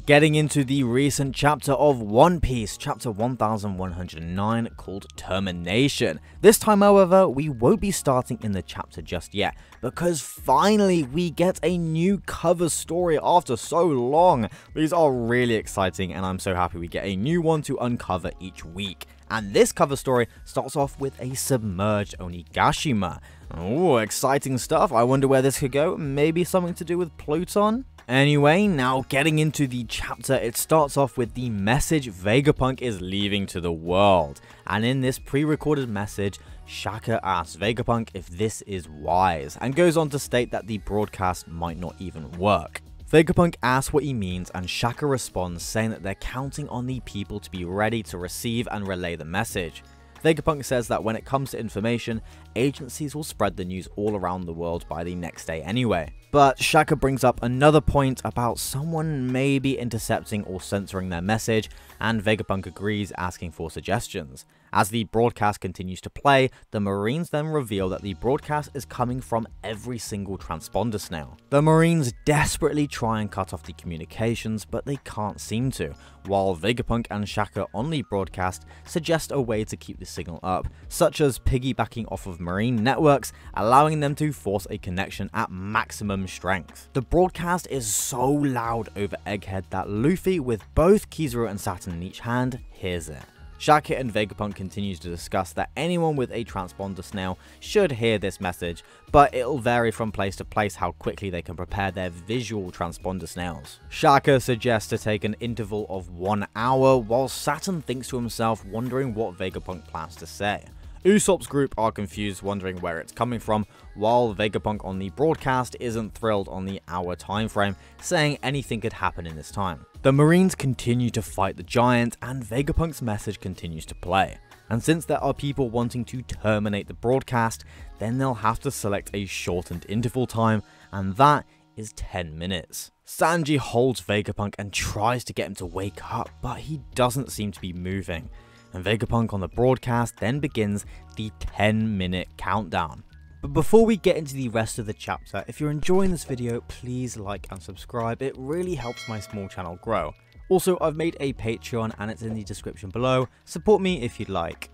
Getting into the recent chapter of One Piece, chapter 1109, called Termination. This time, however, we won't be starting in the chapter just yet, because finally we get a new cover story after so long. These are really exciting, and I'm so happy we get a new one to uncover each week. And this cover story starts off with a submerged Onigashima. Oh, exciting stuff. I wonder where this could go. Maybe something to do with Pluton? Anyway, now getting into the chapter, it starts off with the message Vegapunk is leaving to the world. And in this pre-recorded message, Shaka asks Vegapunk if this is wise, and goes on to state that the broadcast might not even work. Vegapunk asks what he means, and Shaka responds saying that they're counting on the people to be ready to receive and relay the message. Vegapunk says that when it comes to information, agencies will spread the news all around the world by the next day anyway. But Shaka brings up another point about someone maybe intercepting or censoring their message, and Vegapunk agrees, asking for suggestions. As the broadcast continues to play, the Marines then reveal that the broadcast is coming from every single transponder snail. The Marines desperately try and cut off the communications, but they can't seem to, while Vegapunk and Shaka on the broadcast suggest a way to keep the signal up, such as piggybacking off of Marine networks, allowing them to force a connection at maximum strength. The broadcast is so loud over Egghead that Luffy, with both Kizaru and Saturn in each hand, hears it. Shaka and Vegapunk continues to discuss that anyone with a transponder snail should hear this message, but it'll vary from place to place how quickly they can prepare their visual transponder snails. Shaka suggests to take an interval of 1 hour, while Saturn thinks to himself, wondering what Vegapunk plans to say. Usopp's group are confused, wondering where it's coming from, while Vegapunk on the broadcast isn't thrilled on the hour time frame, saying anything could happen in this time. The Marines continue to fight the giant, and Vegapunk's message continues to play. And since there are people wanting to terminate the broadcast, then they'll have to select a shortened interval time, and that is 10 minutes. Sanji holds Vegapunk and tries to get him to wake up, but he doesn't seem to be moving. And Vegapunk on the broadcast then begins the 10-minute countdown. But before we get into the rest of the chapter, if you're enjoying this video, please like and subscribe. It really helps my small channel grow. Also, I've made a Patreon and it's in the description below. Support me if you'd like.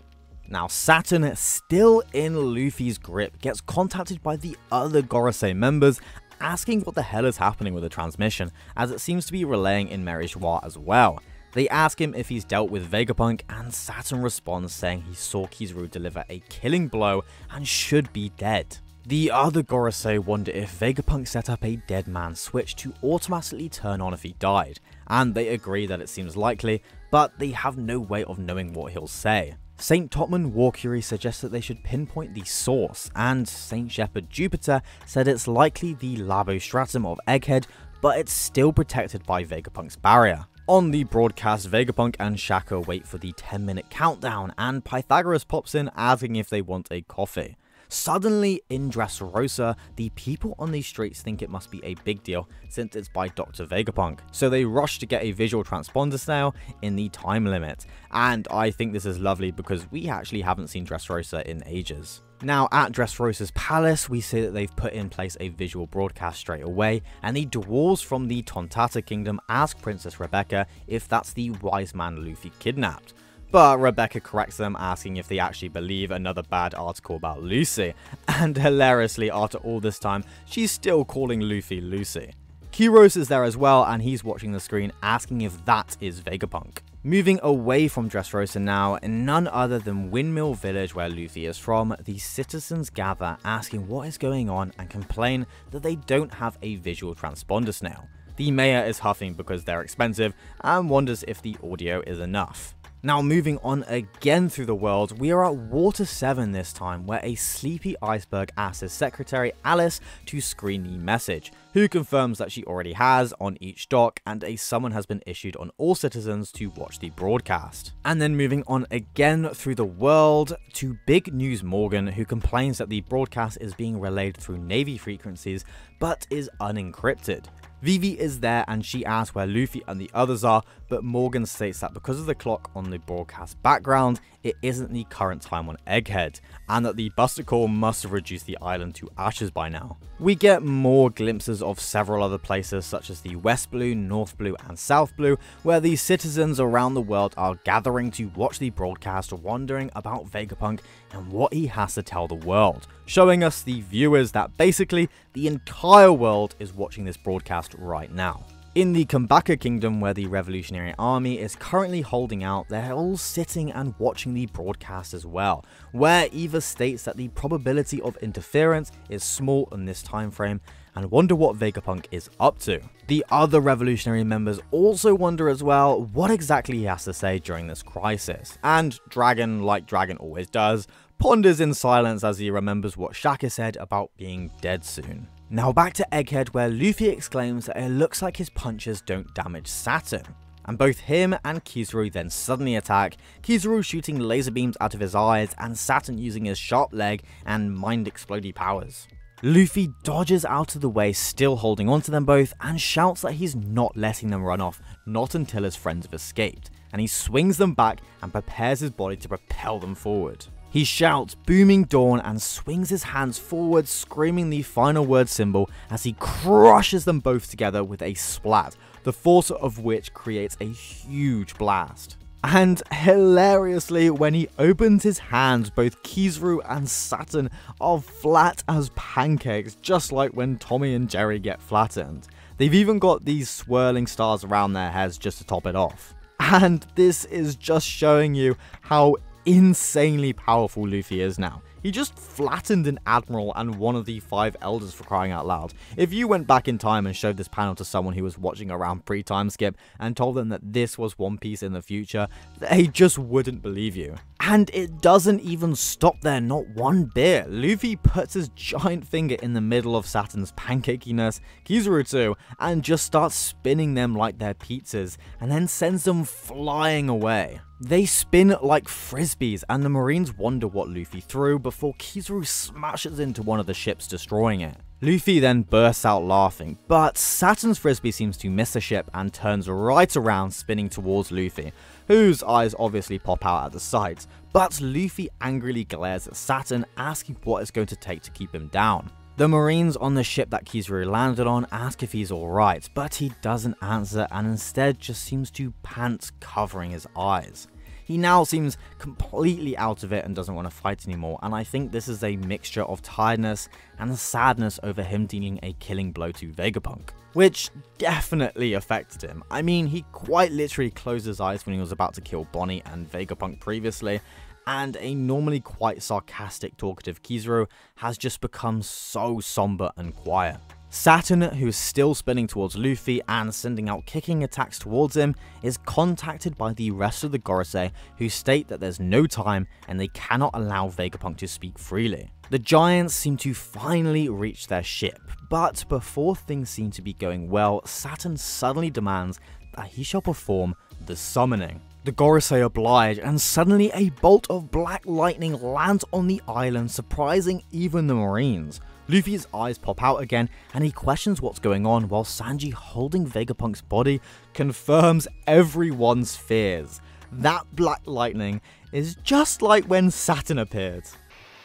Now, Saturn, still in Luffy's grip, gets contacted by the other Gorosei members, asking what the hell is happening with the transmission, as it seems to be relaying in Mary Joie as well. They ask him if he's dealt with Vegapunk, and Saturn responds saying he saw Kizaru deliver a killing blow and should be dead. The other Gorosei wonder if Vegapunk set up a dead man switch to automatically turn on if he died, and they agree that it seems likely, but they have no way of knowing what he'll say. Saint Topman Warcury suggests that they should pinpoint the source, and Saint Shepherd Jupiter said it's likely the Labostratum of Egghead, but it's still protected by Vegapunk's barrier. On the broadcast, Vegapunk and Shaka wait for the 10-minute countdown, and Pythagoras pops in asking if they want a coffee. Suddenly, in Dressrosa, the people on these streets think it must be a big deal since it's by Dr. Vegapunk, so they rush to get a visual transponder snail in the time limit. And I think this is lovely because we actually haven't seen Dressrosa in ages. Now, at Dressrosa's palace, we see that they've put in place a visual broadcast straight away, and the dwarves from the Tontata Kingdom ask Princess Rebecca if that's the wise man Luffy kidnapped. But Rebecca corrects them, asking if they actually believe another bad article about Lucy, and hilariously, after all this time, she's still calling Luffy Lucy. Kyros is there as well, and he's watching the screen, asking if that is Vegapunk. Moving away from Dressrosa now, in none other than Windmill Village where Luffy is from, the citizens gather, asking what is going on and complain that they don't have a visual transponder snail. The mayor is huffing because they're expensive and wonders if the audio is enough. Now, moving on again through the world, we are at Water 7 this time, where a sleepy iceberg asks his secretary Alice to screen the message, who confirms that she already has on each dock, and a summon has been issued on all citizens to watch the broadcast. And then moving on again through the world to Big News Morgan, who complains that the broadcast is being relayed through Navy frequencies, but is unencrypted. Vivi is there and she asks where Luffy and the others are, but Morgan states that because of the clock on the broadcast background, it isn't the current time on Egghead, and that the Buster Call must have reduced the island to ashes by now. We get more glimpses of several other places such as the West Blue, North Blue and South Blue, where the citizens around the world are gathering to watch the broadcast, wondering about Vegapunk and what he has to tell the world, showing us the viewers that basically the entire world is watching this broadcast right now. In the Kambaka Kingdom, where the Revolutionary Army is currently holding out, they're all sitting and watching the broadcast as well, where Eva states that the probability of interference is small in this time frame and wonder what Vegapunk is up to. The other revolutionary members also wonder as well what exactly he has to say during this crisis, and Dragon, like Dragon always does, ponders in silence as he remembers what Shaka said about being dead soon. Now back to Egghead, where Luffy exclaims that it looks like his punches don't damage Saturn, and both him and Kizaru then suddenly attack, Kizaru shooting laser beams out of his eyes and Saturn using his sharp leg and mind explodey powers. Luffy dodges out of the way, still holding on to them both, and shouts that he's not letting them run off, not until his friends have escaped, and he swings them back and prepares his body to propel them forward. He shouts "Booming Dawn" and swings his hands forward, screaming the final word symbol as he crushes them both together with a splat, the force of which creates a huge blast. And hilariously, when he opens his hands, both Kizaru and Saturn are flat as pancakes, just like when Tommy and Jerry get flattened. They've even got these swirling stars around their heads just to top it off. And this is just showing you how insanely powerful Luffy is now. He just flattened an admiral and one of the 5 elders, for crying out loud. If you went back in time and showed this panel to someone who was watching around pre-time skip and told them that this was One Piece in the future, they just wouldn't believe you. And it doesn't even stop there, not one bit. Luffy puts his giant finger in the middle of Saturn's pancakiness, Kizaru too, and just starts spinning them like they're pizzas, and then sends them flying away. They spin like frisbees, and the Marines wonder what Luffy threw before Kizaru smashes into one of the ships, destroying it. Luffy then bursts out laughing, but Saturn's frisbee seems to miss the ship and turns right around, spinning towards Luffy, whose eyes obviously pop out at the sight, but Luffy angrily glares at Saturn, asking what it's going to take to keep him down. The Marines on the ship that Kizaru landed on ask if he's alright, but he doesn't answer and instead just seems to pant, covering his eyes. He now seems completely out of it and doesn't want to fight anymore, and I think this is a mixture of tiredness and sadness over him dealing a killing blow to Vegapunk, which definitely affected him. I mean, he quite literally closed his eyes when he was about to kill Bonnie and Vegapunk previously, and a normally quite sarcastic, talkative Kizaru has just become so somber and quiet. Saturn, who is still spinning towards Luffy and sending out kicking attacks towards him, is contacted by the rest of the Gorosei, who state that there's no time and they cannot allow Vegapunk to speak freely. The giants seem to finally reach their ship, but before things seem to be going well, Saturn suddenly demands that he shall perform the summoning. The Gorosei oblige, and suddenly a bolt of black lightning lands on the island, surprising even the Marines. Luffy's eyes pop out again, and he questions what's going on, while Sanji, holding Vegapunk's body, confirms everyone's fears. That black lightning is just like when Saturn appeared.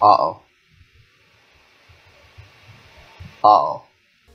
Uh-oh. Uh-oh.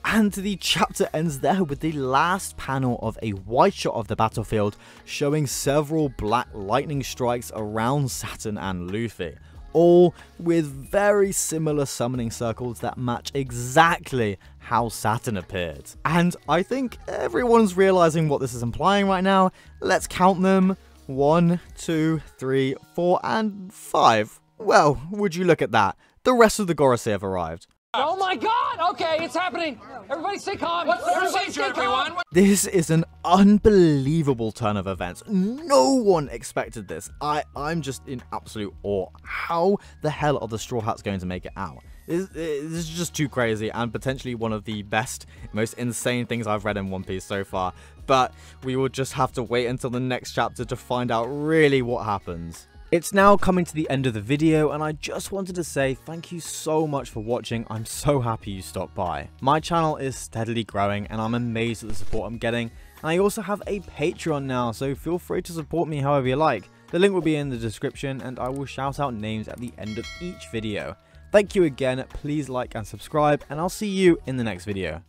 And the chapter ends there with the last panel of a wide shot of the battlefield, showing several black lightning strikes around Saturn and Luffy, all with very similar summoning circles that match exactly how Saturn appeared. And I think everyone's realizing what this is implying right now. Let's count them. 1, 2, 3, 4, and 5. Well, would you look at that? The rest of the Gorosei have arrived. Oh my god! Okay, it's happening! Everybody stay calm! What's the procedure, everyone? This is an unbelievable turn of events. No one expected this. I'm just in absolute awe. How the hell are the Straw Hats going to make it out? This is just too crazy, and potentially one of the best, most insane things I've read in One Piece so far. But we will just have to wait until the next chapter to find out really what happens. It's now coming to the end of the video, and I just wanted to say thank you so much for watching. I'm so happy you stopped by. My channel is steadily growing and I'm amazed at the support I'm getting, and I also have a Patreon now, so feel free to support me however you like. The link will be in the description and I will shout out names at the end of each video. Thank you again, please like and subscribe, and I'll see you in the next video.